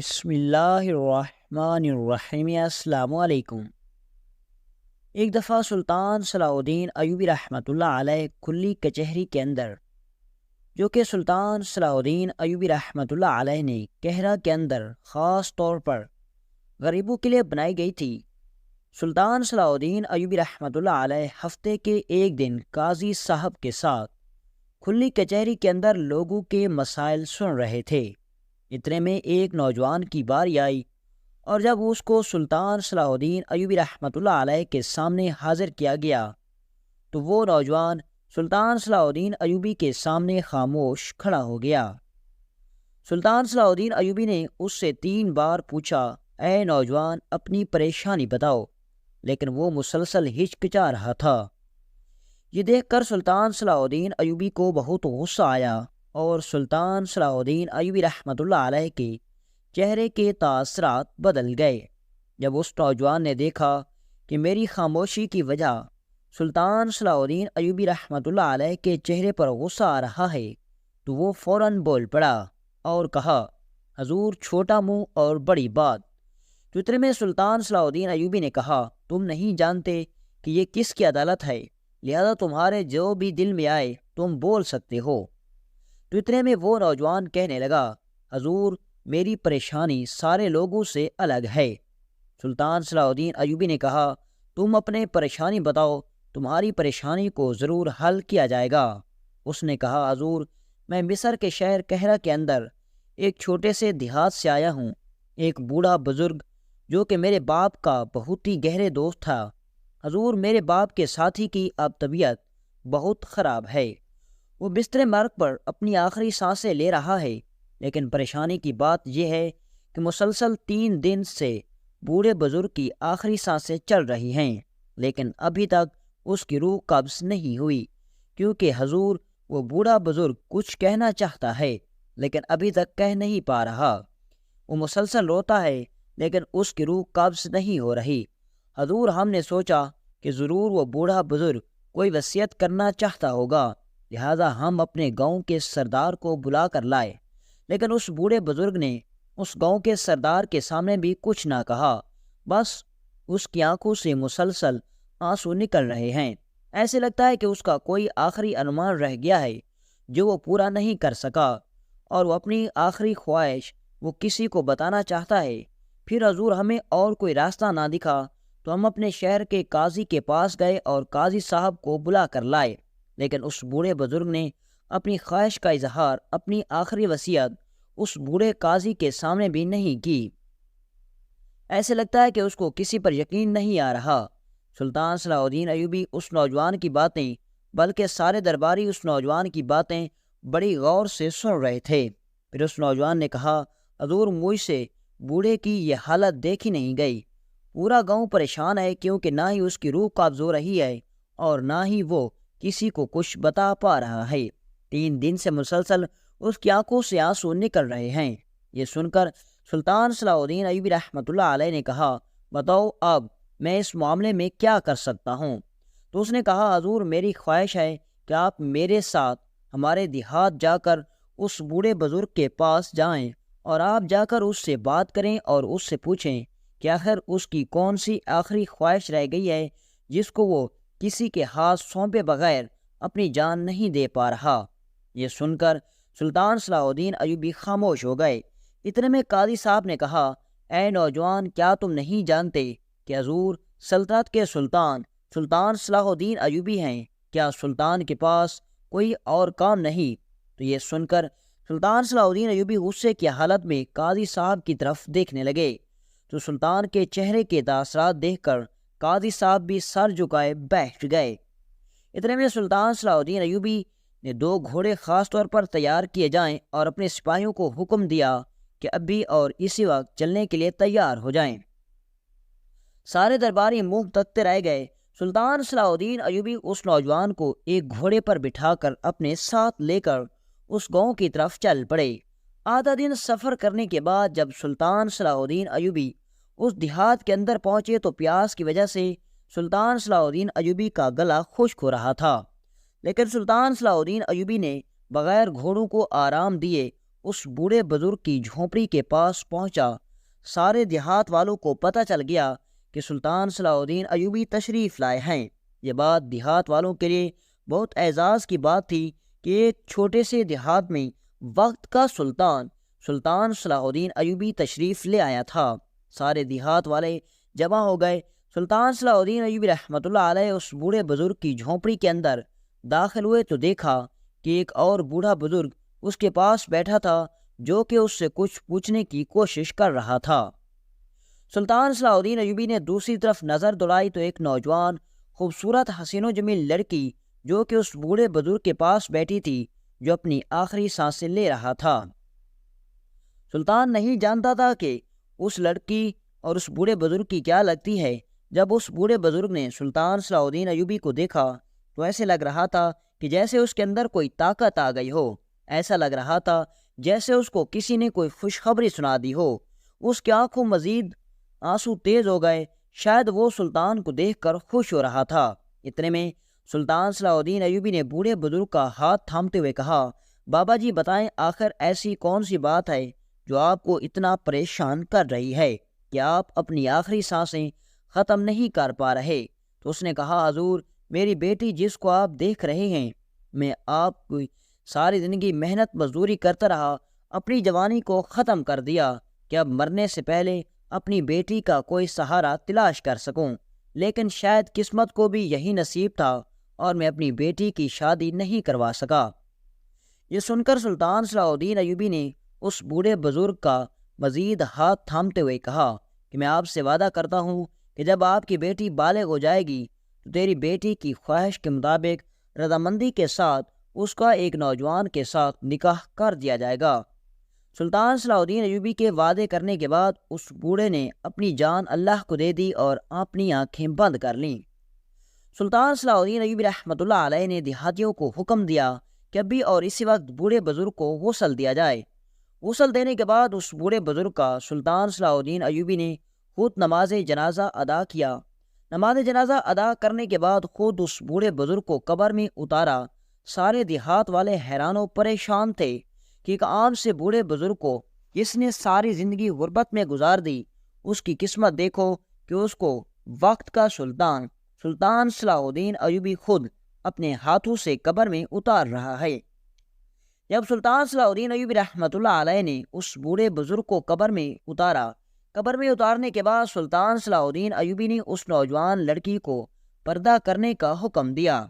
بسم اللہ الرحمن الرحیم۔ السلام علیکم۔ ایک دفعہ سلطان صلاح الدین ایوبی رحمۃ اللہ علیہ کھلی کچہری کے اندر، جو کہ سلطان صلاح الدین ایوبی رحمۃ اللہ علیہ نے کہرا کے اندر خاص طور پر غریبوں کے لیے بنائی گئی تھی، سلطان صلاح الدین ایوبی رحمۃ اللہ علیہ ہفتے کے ایک دن قاضی صاحب کے ساتھ کھلی کچہری کے اندر لوگوں کے مسائل سن رہے تھے۔ اتنے میں ایک نوجوان کی باری آئی، اور جب اس کو سلطان صلاح الدین ایوبی رحمۃ اللہ علیہ کے سامنے حاضر کیا گیا تو وہ نوجوان سلطان صلاح الدین ایوبی کے سامنے خاموش کھڑا ہو گیا۔ سلطان صلاح الدین ایوبی نے اس سے 3 بار پوچھا، اے نوجوان اپنی پریشانی بتاؤ، لیکن وہ مسلسل ہچکچا رہا تھا۔ یہ دیکھ کر سلطان صلاح الدین ایوبی کو بہت غصہ آیا، اور سلطان صلاح الدین ایوبی رحمۃ اللہ علیہ کے چہرے کے تاثرات بدل گئے۔ جب اس نوجوان نے دیکھا کہ میری خاموشی کی وجہ سلطان صلاح الدین ایوبی رحمۃ اللہ علیہ کے چہرے پر غصہ آ رہا ہے، تو وہ فوراً بول پڑا اور کہا، حضور چھوٹا منہ اور بڑی بات۔ اتنے میں سلطان صلاح الدین ایوبی نے کہا، تم نہیں جانتے کہ یہ کس کی عدالت ہے، لہذا تمہارے جو بھی دل میں آئے تم بول سکتے ہو۔ تو اتنے میں وہ نوجوان کہنے لگا، حضور میری پریشانی سارے لوگوں سے الگ ہے۔ سلطان صلاح الدین ایوبی نے کہا، تم اپنے پریشانی بتاؤ، تمہاری پریشانی کو ضرور حل کیا جائے گا۔ اس نے کہا، حضور میں مصر کے شہر کہرا کے اندر ایک چھوٹے سے دیہات سے آیا ہوں۔ ایک بوڑھا بزرگ جو کہ میرے باپ کا بہت ہی گہرے دوست تھا، حضور میرے باپ کے ساتھی کی اب طبیعت بہت خراب ہے، وہ بستر مرگ پر اپنی آخری سانسیں لے رہا ہے، لیکن پریشانی کی بات یہ ہے کہ مسلسل 3 دن سے بوڑھے بزرگ کی آخری سانسیں چل رہی ہیں، لیکن ابھی تک اس کی روح قبض نہیں ہوئی، کیونکہ حضور وہ بوڑھا بزرگ کچھ کہنا چاہتا ہے لیکن ابھی تک کہہ نہیں پا رہا۔ وہ مسلسل روتا ہے لیکن اس کی روح قبض نہیں ہو رہی۔ حضور ہم نے سوچا کہ ضرور وہ بوڑھا بزرگ کوئی وصیت کرنا چاہتا ہوگا، لہذا ہم اپنے گاؤں کے سردار کو بلا کر لائے، لیکن اس بوڑھے بزرگ نے اس گاؤں کے سردار کے سامنے بھی کچھ نہ کہا، بس اس کی آنکھوں سے مسلسل آنسو نکل رہے ہیں۔ ایسے لگتا ہے کہ اس کا کوئی آخری ارمان رہ گیا ہے جو وہ پورا نہیں کر سکا، اور وہ اپنی آخری خواہش وہ کسی کو بتانا چاہتا ہے۔ پھر حضور ہمیں اور کوئی راستہ نہ دکھا تو ہم اپنے شہر کے قاضی کے پاس گئے اور قاضی صاحب کو بلا کر لائے، لیکن اس بوڑھے بزرگ نے اپنی خواہش کا اظہار، اپنی آخری وصیت اس بوڑھے قاضی کے سامنے بھی نہیں کی۔ ایسے لگتا ہے کہ اس کو کسی پر یقین نہیں آ رہا۔ سلطان صلاح الدین ایوبی اس نوجوان کی باتیں، بلکہ سارے درباری اس نوجوان کی باتیں بڑی غور سے سن رہے تھے۔ پھر اس نوجوان نے کہا، حضور مجھ سے بوڑھے کی یہ حالت دیکھی نہیں گئی، پورا گاؤں پریشان ہے، کیونکہ نہ ہی اس کی روح قابض ہو رہی ہے اور نہ ہی وہ کسی کو کچھ بتا پا رہا ہے۔ 3 دن سے مسلسل اس کی آنکھوں سے آنسو نکل رہے ہیں۔ یہ سن کر سلطان صلاح الدین ایوبی رحمۃ اللہ علیہ نے کہا، بتاؤ اب میں اس معاملے میں کیا کر سکتا ہوں؟ تو اس نے کہا، حضور میری خواہش ہے کہ آپ میرے ساتھ ہمارے دیہات جا کر اس بوڑھے بزرگ کے پاس جائیں، اور آپ جا کر اس سے بات کریں اور اس سے پوچھیں کہ آخر اس کی کون سی آخری خواہش رہ گئی ہے جس کو وہ کسی کے ہاتھ سونپے بغیر اپنی جان نہیں دے پا رہا۔ یہ سن کر سلطان صلاح الدین ایوبی خاموش ہو گئے۔ اتنے میں قاضی صاحب نے کہا، اے نوجوان کیا تم نہیں جانتے کہ حضور سلطنت کے سلطان صلاح الدین ایوبی ہیں؟ کیا سلطان کے پاس کوئی اور کام نہیں؟ تو یہ سن کر سلطان صلاح الدین ایوبی غصے کی حالت میں قاضی صاحب کی طرف دیکھنے لگے، تو سلطان کے چہرے کے تاثرات دیکھ کر قاضی صاحب بھی سر جھکائے بیٹھ گئے۔ اتنے میں سلطان صلاح الدین ایوبی نے 2 گھوڑے خاص طور پر تیار کیے جائیں اور اپنے سپاہیوں کو حکم دیا کہ ابھی اور اسی وقت چلنے کے لیے تیار ہو جائیں۔ سارے درباری منہ تکتے رہ گئے۔ سلطان صلاح الدین ایوبی اس نوجوان کو ایک گھوڑے پر بٹھا کر اپنے ساتھ لے کر اس گاؤں کی طرف چل پڑے۔ آدھا دن سفر کرنے کے بعد جب سلطان صلاح الدین ایوبی اس دیہات کے اندر پہنچے تو پیاس کی وجہ سے سلطان صلاح الدین ایوبی کا گلا خشک ہو رہا تھا، لیکن سلطان صلاح الدین ایوبی نے بغیر گھوڑوں کو آرام دیے اس بوڑھے بزرگ کی جھونپڑی کے پاس پہنچا۔ سارے دیہات والوں کو پتہ چل گیا کہ سلطان صلاح الدین ایوبی تشریف لائے ہیں۔ یہ بات دیہات والوں کے لیے بہت اعزاز کی بات تھی کہ ایک چھوٹے سے دیہات میں وقت کا سلطان صلاح الدین ایوبی تشریف لے آیا تھا۔ سارے دیہات والے جمع ہو گئے۔ سلطان صلاح الدین ایوبی رحمۃ اللہ علیہ اس بوڑھے بزرگ کی جھونپڑی کے اندر داخل ہوئے تو دیکھا کہ ایک اور بوڑھا بزرگ اس کے پاس بیٹھا تھا جو کہ اس سے کچھ پوچھنے کی کوشش کر رہا تھا۔ سلطان صلاح الدین ایوبی نے دوسری طرف نظر دوڑائی تو ایک نوجوان خوبصورت حسین و جمیل لڑکی جو کہ اس بوڑھے بزرگ کے پاس بیٹھی تھی جو اپنی آخری سانسیں لے رہا تھا۔ سلطان نہیں جانتا تھا کہ اس لڑکی اور اس بوڑھے بزرگ کی کیا لگتی ہے۔ جب اس بوڑھے بزرگ نے سلطان صلاح الدین ایوبی کو دیکھا تو ایسے لگ رہا تھا کہ جیسے اس کے اندر کوئی طاقت آ گئی ہو۔ ایسا لگ رہا تھا جیسے اس کو کسی نے کوئی خوشخبری سنا دی ہو۔ اس کی آنکھوں مزید آنسو تیز ہو گئے، شاید وہ سلطان کو دیکھ کر خوش ہو رہا تھا۔ اتنے میں سلطان صلاح الدین ایوبی نے بوڑھے بزرگ کا ہاتھ تھامتے ہوئے کہا، بابا جی بتائیں آخر ایسی کون سی بات ہے جو آپ کو اتنا پریشان کر رہی ہے کہ آپ اپنی آخری سانسیں ختم نہیں کر پا رہے؟ تو اس نے کہا، حضور میری بیٹی جس کو آپ دیکھ رہے ہیں، میں آپ کو ساری زندگی محنت مزدوری کرتا رہا، اپنی جوانی کو ختم کر دیا کہ اب مرنے سے پہلے اپنی بیٹی کا کوئی سہارا تلاش کر سکوں، لیکن شاید قسمت کو بھی یہی نصیب تھا اور میں اپنی بیٹی کی شادی نہیں کروا سکا۔ یہ سن کر سلطان صلاح الدین ایوبی نے اس بوڑھے بزرگ کا مزید ہاتھ تھامتے ہوئے کہا کہ میں آپ سے وعدہ کرتا ہوں کہ جب آپ کی بیٹی بالغ ہو جائے گی تو تیری بیٹی کی خواہش کے مطابق رضامندی کے ساتھ اس کا ایک نوجوان کے ساتھ نکاح کر دیا جائے گا۔ سلطان صلاح الدین ایوبی کے وعدے کرنے کے بعد اس بوڑھے نے اپنی جان اللہ کو دے دی اور اپنی آنکھیں بند کر لیں۔ سلطان صلاح الدین ایوبی رحمۃ اللہ علیہ نے دیہاتیوں کو حکم دیا کہ ابھی اور اسی وقت بوڑھے بزرگ کو غسل دیا جائے۔ غسل دینے کے بعد اس بوڑھے بزرگ کا سلطان صلاح الدین ایوبی نے خود نماز جنازہ ادا کیا۔ نماز جنازہ ادا کرنے کے بعد خود اس بوڑھے بزرگ کو قبر میں اتارا۔ سارے دیہات والے حیران و پریشان تھے کہ ایک عام سے بوڑھے بزرگ کو جس نے ساری زندگی غربت میں گزار دی، اس کی قسمت دیکھو کہ اس کو وقت کا سلطان صلاح الدین ایوبی خود اپنے ہاتھوں سے قبر میں اتار رہا ہے۔ جب سلطان صلاح الدین ایوبی رحمۃ اللہ علیہ نے اس بوڑھے بزرگ کو قبر میں اتارا، قبر میں اتارنے کے بعد سلطان صلاح الدین ایوبی نے اس نوجوان لڑکی کو پردہ کرنے کا حکم دیا۔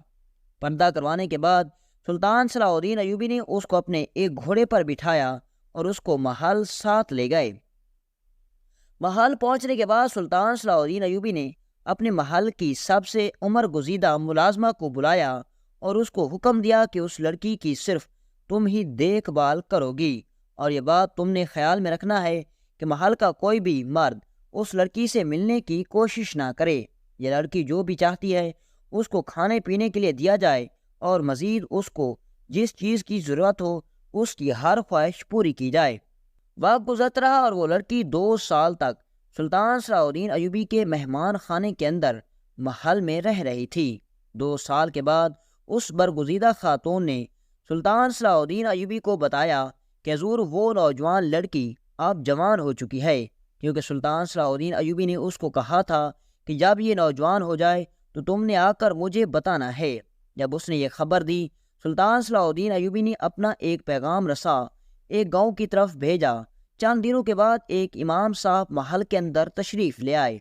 پردہ کروانے کے بعد سلطان صلاح الدین ایوبی نے اس کو اپنے ایک گھوڑے پر بٹھایا اور اس کو محل ساتھ لے گئے۔ محل پہنچنے کے بعد سلطان صلاح الدین ایوبی نے اپنے محل کی سب سے عمر گزیدہ ملازمہ کو بلایا اور اس کو حکم دیا کہ اس لڑکی کی صرف تم ہی دیکھ بھال کرو گی، اور یہ بات تم نے خیال میں رکھنا ہے کہ محل کا کوئی بھی مرد اس لڑکی سے ملنے کی کوشش نہ کرے۔ یہ لڑکی جو بھی چاہتی ہے اس کو کھانے پینے کے لیے دیا جائے اور مزید اس کو جس چیز کی ضرورت ہو اس کی ہر خواہش پوری کی جائے۔ وقت گزرتا رہا اور وہ لڑکی 2 سال تک سلطان صلاح الدین ایوبی کے مہمان خانے کے اندر محل میں رہ رہی تھی۔ 2 سال کے بعد اس برگزیدہ خاتون نے سلطان صلاح الدین ایوبی کو بتایا کہ حضور وہ نوجوان لڑکی اب جوان ہو چکی ہے، کیونکہ سلطان صلاح الدین ایوبی نے اس کو کہا تھا کہ جب یہ نوجوان ہو جائے تو تم نے آ کر مجھے بتانا ہے۔ جب اس نے یہ خبر دی، سلطان صلاح الدین ایوبی نے اپنا ایک پیغام رسا ایک گاؤں کی طرف بھیجا۔ چند دنوں کے بعد ایک امام صاحب محل کے اندر تشریف لے آئے۔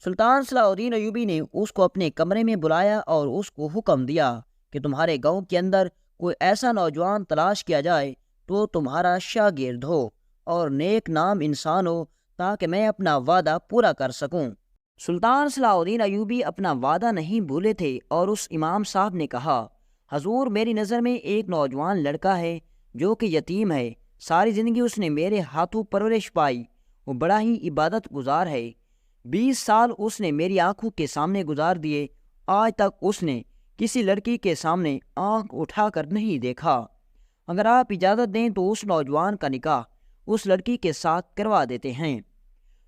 سلطان صلاح الدین ایوبی نے اس کو اپنے کمرے میں بلایا اور اس کو حکم دیا کہ تمہارے گاؤں کے اندر کوئی ایسا نوجوان تلاش کیا جائے تو تمہارا شاگرد ہو اور نیک نام انسان ہو، تاکہ میں اپنا وعدہ پورا کر سکوں۔ سلطان صلاح الدین ایوبی اپنا وعدہ نہیں بھولے تھے اور اس امام صاحب نے کہا، حضور میری نظر میں ایک نوجوان لڑکا ہے جو کہ یتیم ہے، ساری زندگی اس نے میرے ہاتھوں پرورش پائی، وہ بڑا ہی عبادت گزار ہے، 20 سال اس نے میری آنکھوں کے سامنے گزار دیے، آج تک اس نے کسی لڑکی کے سامنے آنکھ اٹھا کر نہیں دیکھا۔ اگر آپ اجازت دیں تو اس نوجوان کا نکاح اس لڑکی کے ساتھ کروا دیتے ہیں۔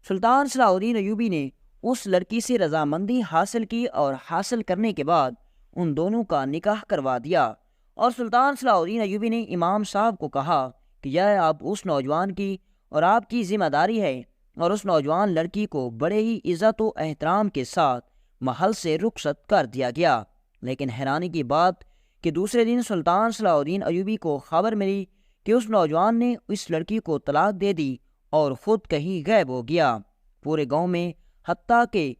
سلطان صلاح الدین ایوبی نے اس لڑکی سے رضامندی حاصل کی اور حاصل کرنے کے بعد ان دونوں کا نکاح کروا دیا، اور سلطان صلاح الدین ایوبی نے امام صاحب کو کہا کہ یہ اب اس نوجوان کی اور آپ کی ذمہ داری ہے، اور اس نوجوان لڑکی کو بڑے ہی عزت و احترام کے ساتھ محل سے رخصت کر دیا گیا۔ لیکن حیرانی کی بات کہ دوسرے دن سلطان صلاح الدین ایوبی کو خبر ملی کہ اس نوجوان نے اس لڑکی کو طلاق دے دی اور خود کہیں غائب ہو گیا۔ پورے گاؤں میں حتیٰ کہ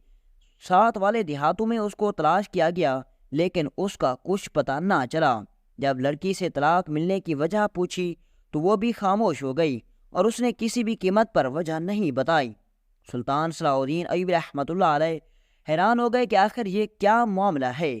ساتھ والے دیہاتوں میں اس کو تلاش کیا گیا، لیکن اس کا کچھ پتہ نہ چلا۔ جب لڑکی سے طلاق ملنے کی وجہ پوچھی تو وہ بھی خاموش ہو گئی اور اس نے کسی بھی قیمت پر وجہ نہیں بتائی۔ سلطان صلاح الدین ایوبی رحمۃ اللہ علیہ حیران ہو گئے کہ آخر یہ کیا معاملہ ہے۔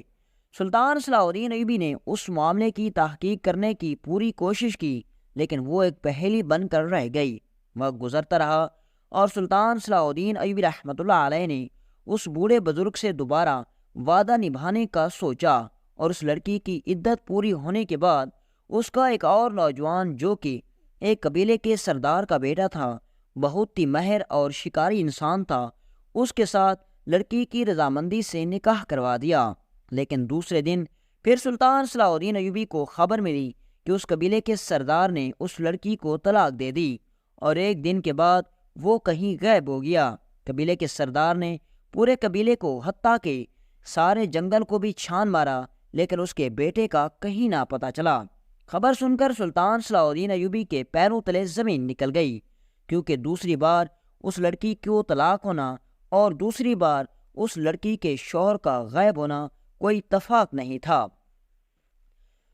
سلطان صلاح الدین ایوبی نے اس معاملے کی تحقیق کرنے کی پوری کوشش کی، لیکن وہ ایک پہیلی بن کر رہ گئی۔ وقت گزرتا رہا اور سلطان صلاح الدین ایوبی رحمۃ اللہ علیہ نے اس بوڑھے بزرگ سے دوبارہ وعدہ نبھانے کا سوچا، اور اس لڑکی کی عدت پوری ہونے کے بعد اس کا ایک اور نوجوان جو کہ ایک قبیلے کے سردار کا بیٹا تھا، بہت ہی ماہر اور شکاری انسان تھا، اس کے ساتھ لڑکی کی رضامندی سے نکاح کروا دیا۔ لیکن دوسرے دن پھر سلطان صلاح الدین ایوبی کو خبر ملی کہ اس قبیلے کے سردار نے اس لڑکی کو طلاق دے دی، اور ایک دن کے بعد وہ کہیں غائب ہو گیا۔ قبیلے کے سردار نے پورے قبیلے کو حتیٰ کہ سارے جنگل کو بھی چھان مارا، لیکن اس کے بیٹے کا کہیں نہ پتہ چلا۔ خبر سن کر سلطان صلاح الدین ایوبی کے پیروں تلے زمین نکل گئی، کیونکہ دوسری بار اس لڑکی کو طلاق ہونا اور دوسری بار اس لڑکی کے شوہر کا غائب ہونا کوئی اتفاق نہیں تھا۔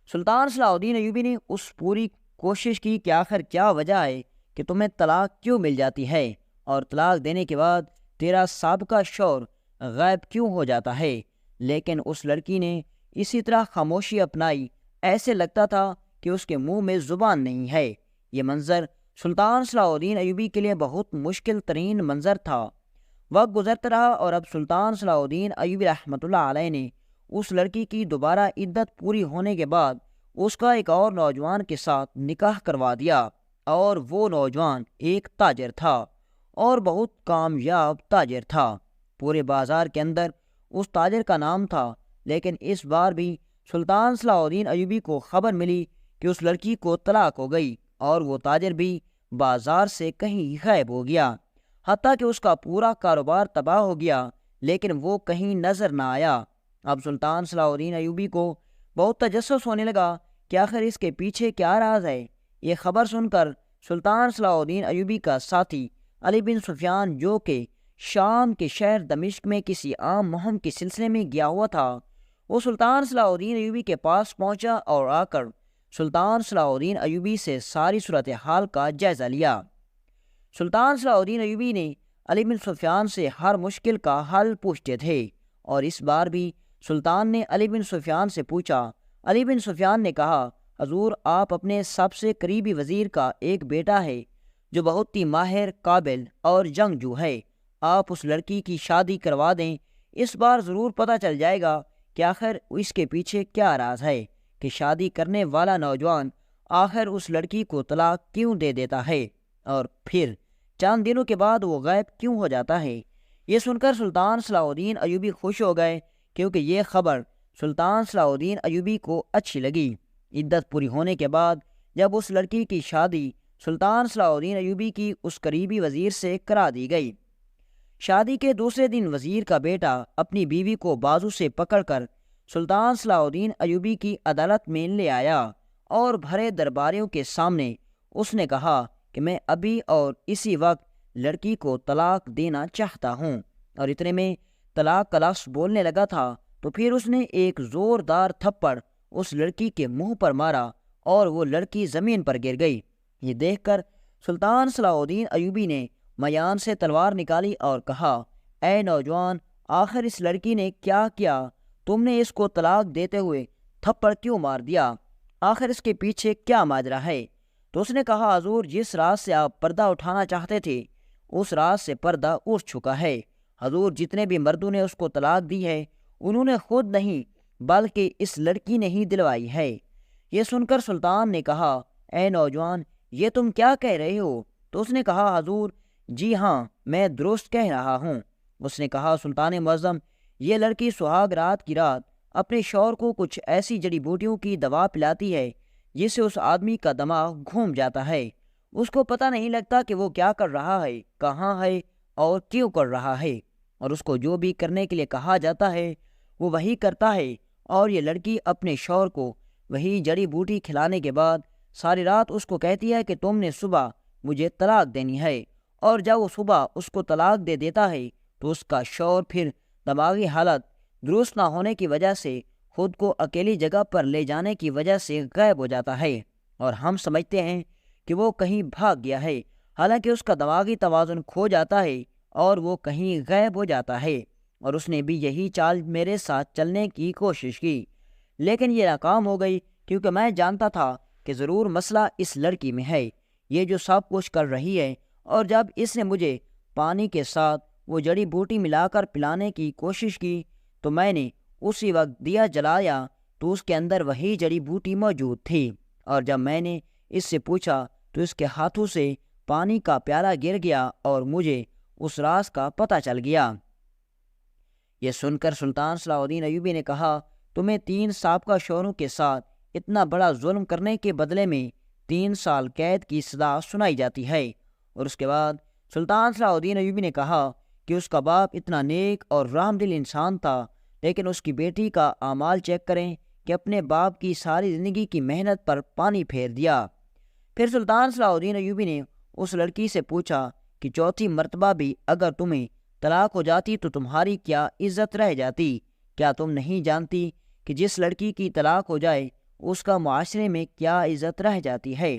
سلطان صلاح الدین ایوبی نے اس پوری کوشش کی کہ آخر کیا وجہ ہے کہ تمہیں طلاق کیوں مل جاتی ہے، اور طلاق دینے کے بعد تیرا سابقہ شوہر غائب کیوں ہو جاتا ہے۔ لیکن اس لڑکی نے اسی طرح خاموشی اپنائی، ایسے لگتا تھا کہ اس کے منہ میں زبان نہیں ہے۔ یہ منظر سلطان صلاح الدین ایوبی کے لیے بہت مشکل ترین منظر تھا۔ وقت گزرتا رہا اور اب سلطان صلاح الدین ایوبی رحمۃ اللہ علیہ نے اس لڑکی کی دوبارہ عدت پوری ہونے کے بعد اس کا ایک اور نوجوان کے ساتھ نکاح کروا دیا، اور وہ نوجوان ایک تاجر تھا اور بہت کامیاب تاجر تھا۔ پورے بازار کے اندر اس تاجر کا نام تھا، لیکن اس بار بھی سلطان صلاح الدین ایوبی کو خبر ملی کہ اس لڑکی کو طلاق ہو گئی، اور وہ تاجر بھی بازار سے کہیں غائب ہو گیا، حتیٰ کہ اس کا پورا کاروبار تباہ ہو گیا، لیکن وہ کہیں نظر نہ آیا۔ اب سلطان صلاح الدین ایوبی کو بہت تجسس ہونے لگا کہ آخر اس کے پیچھے کیا راز ہے۔ یہ خبر سن کر سلطان صلاح الدین ایوبی کا ساتھی علی بن سفیان، جو کہ شام کے شہر دمشق میں کسی عام مہم کے سلسلے میں گیا ہوا تھا، وہ سلطان صلاح الدین ایوبی کے پاس پہنچا اور آ کر سلطان صلاح الدین ایوبی سے ساری صورتحال کا جائزہ لیا۔ سلطان صلاح الدین ایوبی نے علی بن سفیان سے ہر مشکل کا حل پوچھتے تھے، اور اس بار بھی سلطان نے علی بن سفیان سے پوچھا۔ علی بن سفیان نے کہا، حضور، آپ اپنے سب سے قریبی وزیر کا ایک بیٹا ہے جو بہت ہی ماہر، قابل اور جنگجو ہے، آپ اس لڑکی کی شادی کروا دیں، اس بار ضرور پتہ چل جائے گا کہ آخر اس کے پیچھے کیا راز ہے کہ شادی کرنے والا نوجوان آخر اس لڑکی کو طلاق کیوں دے دیتا ہے، اور پھر چند دنوں کے بعد وہ غائب کیوں ہو جاتا ہے۔ یہ سن کر سلطان صلاح الدین ایوبی خوش ہو گئے، کیونکہ یہ خبر سلطان صلاح الدین ایوبی کو اچھی لگی۔ عدت پوری ہونے کے بعد جب اس لڑکی کی شادی سلطان صلاح الدین ایوبی کی اس قریبی وزیر سے کرا دی گئی، شادی کے دوسرے دن وزیر کا بیٹا اپنی بیوی کو بازو سے پکڑ کر سلطان صلاح الدین ایوبی کی عدالت میں لے آیا، اور بھرے درباریوں کے سامنے اس نے کہا کہ میں ابھی اور اسی وقت لڑکی کو طلاق دینا چاہتا ہوں، اور اتنے میں طلاق کا لفظ بولنے لگا تھا تو پھر اس نے ایک زوردار تھپڑ اس لڑکی کے منہ پر مارا، اور وہ لڑکی زمین پر گر گئی۔ یہ دیکھ کر سلطان صلاح الدین ایوبی نے میان سے تلوار نکالی اور کہا، اے نوجوان، آخر اس لڑکی نے کیا کیا؟ تم نے اس کو طلاق دیتے ہوئے تھپڑ کیوں مار دیا؟ آخر اس کے پیچھے کیا ماجرا ہے؟ تو اس نے کہا، حضور، جس راز سے آپ پردہ اٹھانا چاہتے تھے اس راز سے پردہ اٹھ چکا ہے۔ حضور، جتنے بھی مردوں نے اس کو طلاق دی ہے انہوں نے خود نہیں بلکہ اس لڑکی نے ہی دلوائی ہے۔ یہ سن کر سلطان نے کہا، اے نوجوان، یہ تم کیا کہہ رہے ہو؟ تو اس نے کہا، حضور، جی ہاں، میں درست کہہ رہا ہوں۔ اس نے کہا، سلطان معظم، یہ لڑکی سہاگ رات کی رات اپنے شوہر کو کچھ ایسی جڑی بوٹیوں کی دوا پلاتی ہے جس سے اس آدمی کا دماغ گھوم جاتا ہے۔ اس کو پتہ نہیں لگتا کہ وہ کیا کر رہا ہے، کہاں ہے اور کیوں کر رہا ہے، اور اس کو جو بھی کرنے کے لیے کہا جاتا ہے وہ وہی کرتا ہے۔ اور یہ لڑکی اپنے شوہر کو وہی جڑی بوٹی کھلانے کے بعد ساری رات اس کو کہتی ہے کہ تم نے صبح مجھے طلاق دینی ہے، اور جب وہ صبح اس کو طلاق دے دیتا ہے تو اس کا شوہر پھر دماغی حالت درست نہ ہونے کی وجہ سے خود کو اکیلی جگہ پر لے جانے کی وجہ سے غائب ہو جاتا ہے، اور ہم سمجھتے ہیں کہ وہ کہیں بھاگ گیا ہے، حالانکہ اس کا دماغی توازن کھو جاتا ہے اور وہ کہیں غائب ہو جاتا ہے۔ اور اس نے بھی یہی چال میرے ساتھ چلنے کی کوشش کی، لیکن یہ ناکام ہو گئی، کیونکہ میں جانتا تھا کہ ضرور مسئلہ اس لڑکی میں ہے، یہ جو سب کچھ کر رہی ہے۔ اور جب اس نے مجھے پانی کے ساتھ وہ جڑی بوٹی ملا کر پلانے کی کوشش کی تو میں نے اسی وقت دیا جلایا تو اس کے اندر وہی جڑی بوٹی موجود تھی، اور جب میں نے اس سے پوچھا تو اس کے ہاتھوں سے پانی کا پیالہ گر گیا اور مجھے اس راز کا پتہ چل گیا۔ یہ سن کر سلطان صلاح الدین ایوبی نے کہا، تمہیں 3 سابقہ شوہروں کے ساتھ اتنا بڑا ظلم کرنے کے بدلے میں 3 سال قید کی سزا سنائی جاتی ہے۔ اور اس کے بعد سلطان صلاح الدین ایوبی نے کہا کہ اس کا باپ اتنا نیک اور رحم دل انسان تھا، لیکن اس کی بیٹی کا اعمال چیک کریں کہ اپنے باپ کی ساری زندگی کی محنت پر پانی پھیر دیا۔ پھر سلطان صلاح الدین ایوبی نے اس لڑکی سے پوچھا کہ چوتھی مرتبہ بھی اگر تمہیں طلاق ہو جاتی تو تمہاری کیا عزت رہ جاتی؟ کیا تم نہیں جانتی کہ جس لڑکی کی طلاق ہو جائے اس کا معاشرے میں کیا عزت رہ جاتی ہے؟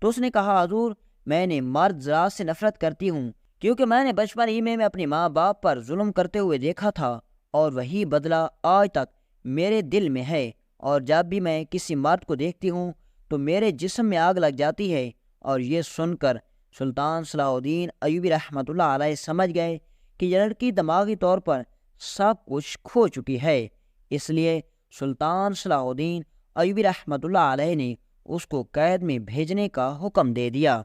تو اس نے کہا، حضور میں نے مرد ذات سے نفرت کرتی ہوں، کیونکہ میں نے بچپن ہی میں اپنے ماں باپ پر ظلم کرتے ہوئے دیکھا تھا، اور وہی بدلہ آج تک میرے دل میں ہے، اور جب بھی میں کسی مرد کو دیکھتی ہوں تو میرے جسم میں آگ لگ جاتی ہے۔ اور یہ سن کر سلطان صلاح الدین ایوبی رحمۃ اللہ علیہ سمجھ گئے کہ یہ لڑکی دماغی طور پر سب کچھ کھو چکی ہے، اس لیے سلطان صلاح الدین ایوبی رحمۃ اللہ علیہ نے اس کو قید میں بھیجنے کا حکم دے دیا۔